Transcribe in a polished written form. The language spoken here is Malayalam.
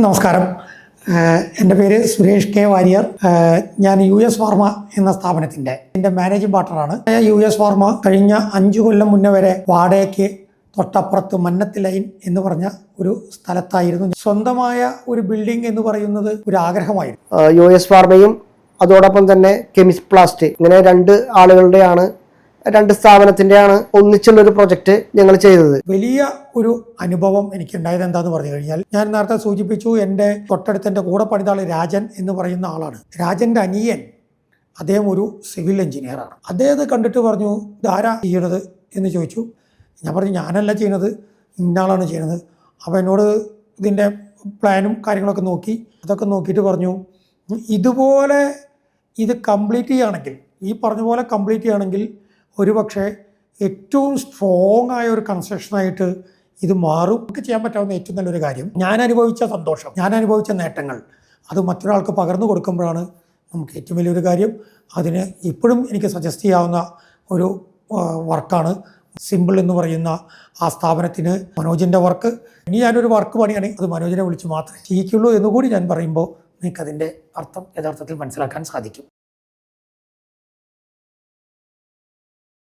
നമസ്കാരം. എൻ്റെ പേര് സുരേഷ് കെ വാര്യർ. ഞാൻ US ഫാർമ എന്ന സ്ഥാപനത്തിൻ്റെ മാനേജിംഗ് പാർട്ണറാണ്. US ഫാർമ കഴിഞ്ഞ 5 കൊല്ലം മുന്നേ വരെ വാടകയ്ക്ക് തൊട്ടപ്പുറത്ത് മന്നത്ത് ലൈൻ എന്ന് പറഞ്ഞ ഒരു സ്ഥലത്തായിരുന്നു. സ്വന്തമായ ഒരു ബിൽഡിംഗ് എന്ന് പറയുന്നത് ഒരു ആഗ്രഹമായിരുന്നു. US ഫാർമയും അതോടൊപ്പം തന്നെ കെമിസ്റ്റ് പ്ലാസ്റ്റ്, ഇങ്ങനെ 2 ആളുകളുടെയാണ്, 2 സ്ഥാപനത്തിൻ്റെയാണ് ഒന്നിച്ചുള്ളൊരു പ്രൊജക്റ്റ് ഞങ്ങൾ ചെയ്തത്. വലിയ ഒരു അനുഭവം എനിക്കുണ്ടായത് എന്താന്ന് പറഞ്ഞു കഴിഞ്ഞാൽ, ഞാൻ നേരത്തെ സൂചിപ്പിച്ചു, എൻ്റെ തൊട്ടടുത്ത് എൻ്റെ കൂടെ പണിതാൾ രാജൻ എന്ന് പറയുന്ന ആളാണ്. രാജൻ്റെ അനിയൻ, അദ്ദേഹം ഒരു സിവിൽ എഞ്ചിനീയറാണ്. അദ്ദേഹത്തെ കണ്ടിട്ട് പറഞ്ഞു, ഇതാരാ ചെയ്യണത് എന്ന് ചോദിച്ചു. ഞാൻ പറഞ്ഞു, ഞാനല്ല ചെയ്യണത്, ഇന്നാളാണ് ചെയ്യണത്. അപ്പോൾ എന്നോട് ഇതിൻ്റെ പ്ലാനും കാര്യങ്ങളൊക്കെ നോക്കി, അതൊക്കെ നോക്കിയിട്ട് പറഞ്ഞു, ഇതുപോലെ ഇത് കംപ്ലീറ്റ് ചെയ്യുകയാണെങ്കിൽ, ഈ പറഞ്ഞ പോലെ കംപ്ലീറ്റ് ചെയ്യുകയാണെങ്കിൽ ഒരു പക്ഷേ ഏറ്റവും സ്ട്രോങ് ആയ ഒരു കൺസ്ട്രക്ഷനായിട്ട് ഇത് മാറും. നമുക്ക് ചെയ്യാൻ പറ്റാവുന്ന ഏറ്റവും നല്ലൊരു കാര്യം, ഞാൻ അനുഭവിച്ച സന്തോഷം, ഞാൻ അനുഭവിച്ച നേട്ടങ്ങൾ അത് മറ്റൊരാൾക്ക് പകർന്നു കൊടുക്കുമ്പോഴാണ് നമുക്ക് ഏറ്റവും വലിയൊരു കാര്യം. അതിന് ഇപ്പോഴും എനിക്ക് സജസ്റ്റ് ചെയ്യാവുന്ന ഒരു വർക്കാണ് സിമ്പിൾ എന്ന് പറയുന്ന ആ സ്ഥാപനത്തിന് മനോജിൻ്റെ വർക്ക്. ഇനി ഞാനൊരു വർക്ക് പണിയാണ്, അത് മനോജിനെ വിളിച്ച് മാത്രമേ ചെയ്യിക്കുള്ളൂ എന്നുകൂടി ഞാൻ പറയുമ്പോൾ നിങ്ങൾക്കതിൻ്റെ അർത്ഥം യഥാർത്ഥത്തിൽ മനസ്സിലാക്കാൻ സാധിക്കും.